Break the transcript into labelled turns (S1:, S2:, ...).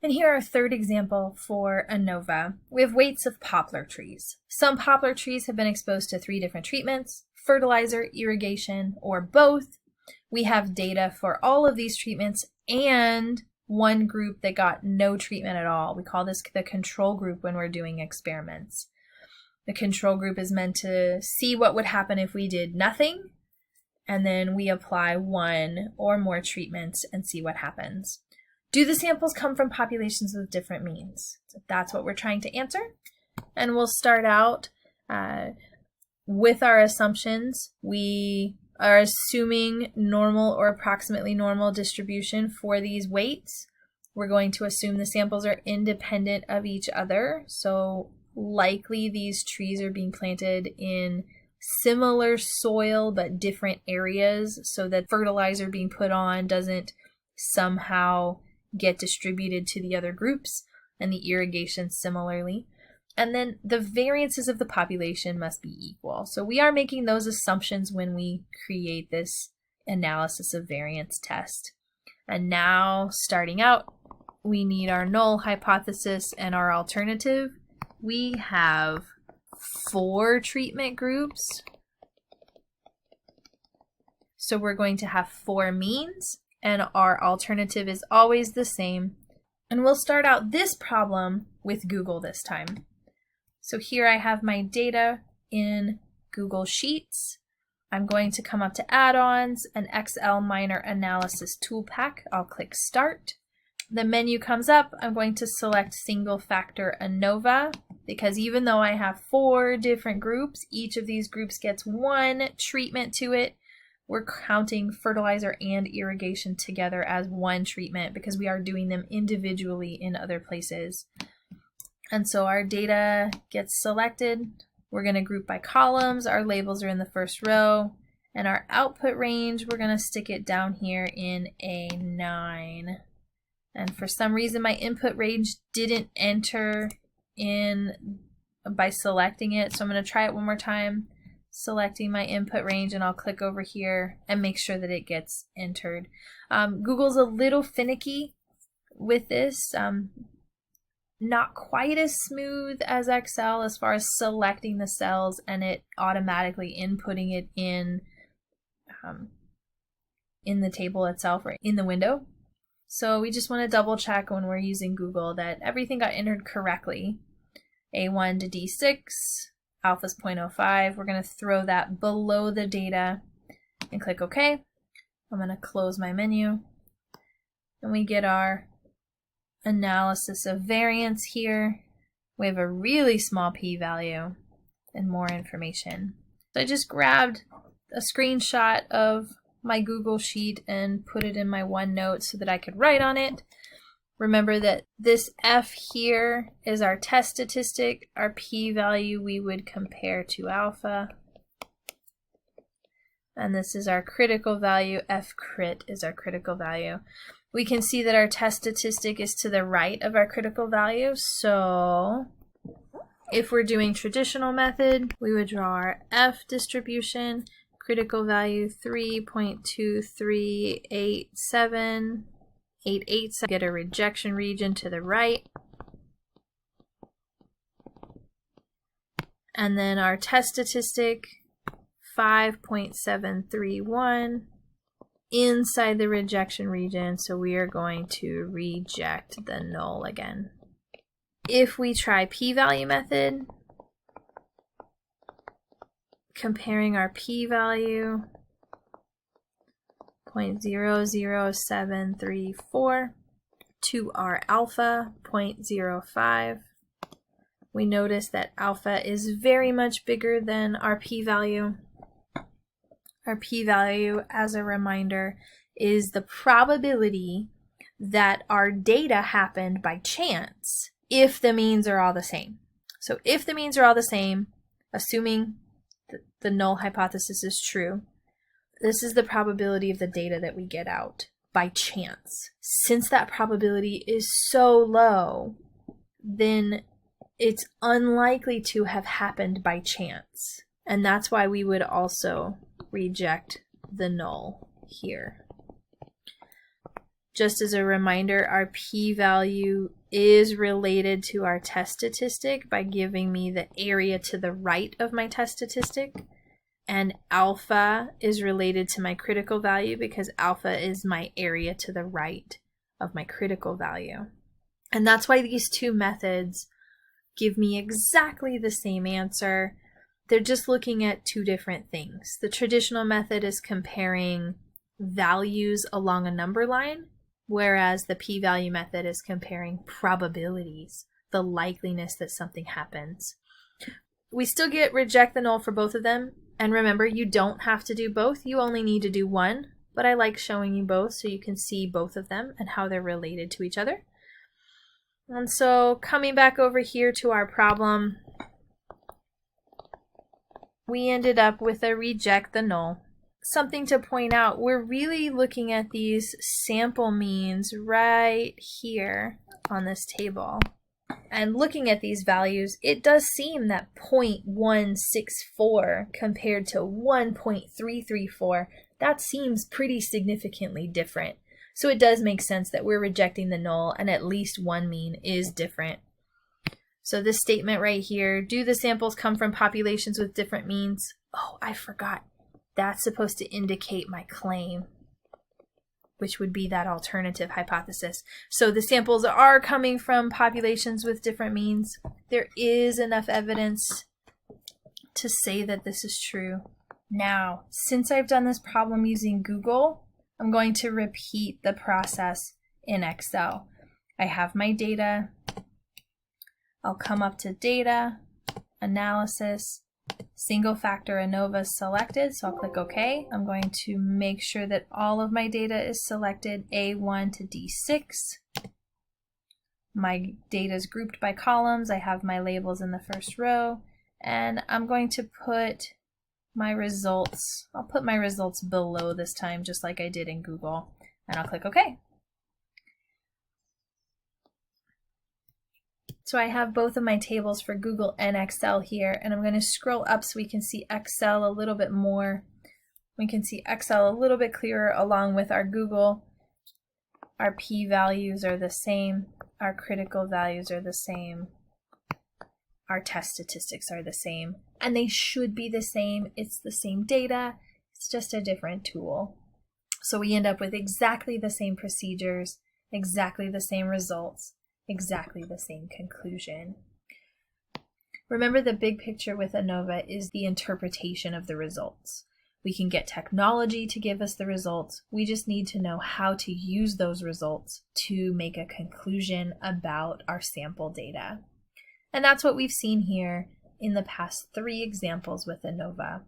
S1: And here our third example for ANOVA. We have weights of poplar trees. Some poplar trees have been exposed to 3 different treatments: fertilizer, irrigation, or both. We have data for all of these treatments and one group that got no treatment at all. We call this the control group when we're doing experiments. The control group is meant to see what would happen if we did nothing, and then we apply 1 or more treatments and see what happens. Do the samples come from populations with different means? So that's what we're trying to answer. And we'll start out with our assumptions. We are assuming normal or approximately normal distribution for these weights. We're going to assume the samples are independent of each other. So likely these trees are being planted in similar soil but different areas, so that fertilizer being put on doesn't somehow get distributed to the other groups, and the irrigation similarly. And then the variances of the population must be equal. So we are making those assumptions when we create this analysis of variance test. And now, starting out, we need our null hypothesis and our alternative. We have 4 treatment groups. So we're going to have 4 means, and our alternative is always the same. And we'll start out this problem with Google this time. So here I have my data in Google Sheets. I'm going to come up to Add-ons and Excel Minor Analysis Tool Pack. I'll click Start. The menu comes up. I'm going to select Single Factor ANOVA, because even though I have 4 different groups, each of these groups gets 1 treatment to it. We're counting fertilizer and irrigation together as 1 treatment because we are doing them individually in other places. And so our data gets selected. We're going to group by columns. Our labels are in the first row. And our output range, we're going to stick it down here in A9. And for some reason, my input range didn't enter in by selecting it. So I'm going to try it one more time, selecting my input range, and I'll click over here and make sure that it gets entered. Google's a little finicky with this. Not quite as smooth as Excel as far as selecting the cells and it automatically inputting it in the table itself or in the window. So we just want to double check when we're using Google that everything got entered correctly. A1 to D6, alpha's 0.05. We're going to throw that below the data and click OK. I'm going to close my menu. And we get our analysis of variance here. We have a really small p-value and more information. So I just grabbed a screenshot of my Google Sheet and put it in my OneNote so that I could write on it. Remember that this F here is our test statistic. Our p-value we would compare to alpha. And this is our critical value. F crit is our critical value. We can see that our test statistic is to the right of our critical value. So if we're doing traditional method, we would draw our F distribution, critical value 3.2387, get a rejection region to the right. And then our test statistic, 5.731. Inside the rejection region, so we are going to reject the null again. If we try p-value method, comparing our p-value 0.00734 to our alpha 0.05, we notice that alpha is very much bigger than our p-value. Our p-value, as a reminder, is the probability that our data happened by chance if the means are all the same. So if the means are all the same, assuming that the null hypothesis is true, this is the probability of the data that we get out by chance. Since that probability is so low, then it's unlikely to have happened by chance. And that's why we would also reject the null here. Just as a reminder, our p-value is related to our test statistic by giving me the area to the right of my test statistic. And alpha is related to my critical value because alpha is my area to the right of my critical value. And that's why these two methods give me exactly the same answer. They're just looking at two different things. The traditional method is comparing values along a number line, whereas the p-value method is comparing probabilities, the likeliness that something happens. We still get reject the null for both of them. And remember, you don't have to do both. You only need to do one. But I like showing you both so you can see both of them and how they're related to each other. And so coming back over here to our problem, we ended up with a reject the null. Something to point out, we're really looking at these sample means right here on this table. And looking at these values, it does seem that 0.164 compared to 1.334, that seems pretty significantly different. So it does make sense that we're rejecting the null and at least one mean is different. So this statement right here, do the samples come from populations with different means? Oh, I forgot. That's supposed to indicate my claim, which would be that alternative hypothesis. So the samples are coming from populations with different means. There is enough evidence to say that this is true. Now, since I've done this problem using Google, I'm going to repeat the process in Excel. I have my data. I'll come up to Data, Analysis, Single Factor ANOVA selected, so I'll click OK. I'm going to make sure that all of my data is selected A1 to D6. My data is grouped by columns. I have my labels in the first row, and I'm going to put my results. I'll put my results below this time, just like I did in Google, and I'll click OK. So I have both of my tables for Google and Excel here, and I'm going to scroll up so we can see Excel a little bit more. We can see Excel a little bit clearer along with our Google. Our p-values are the same. Our critical values are the same. Our test statistics are the same. And they should be the same. It's the same data. It's just a different tool. So we end up with exactly the same procedures, exactly the same results, exactly the same conclusion. Remember, the big picture with ANOVA is the interpretation of the results. We can get technology to give us the results. We just need to know how to use those results to make a conclusion about our sample data. And that's what we've seen here in the past 3 examples with ANOVA.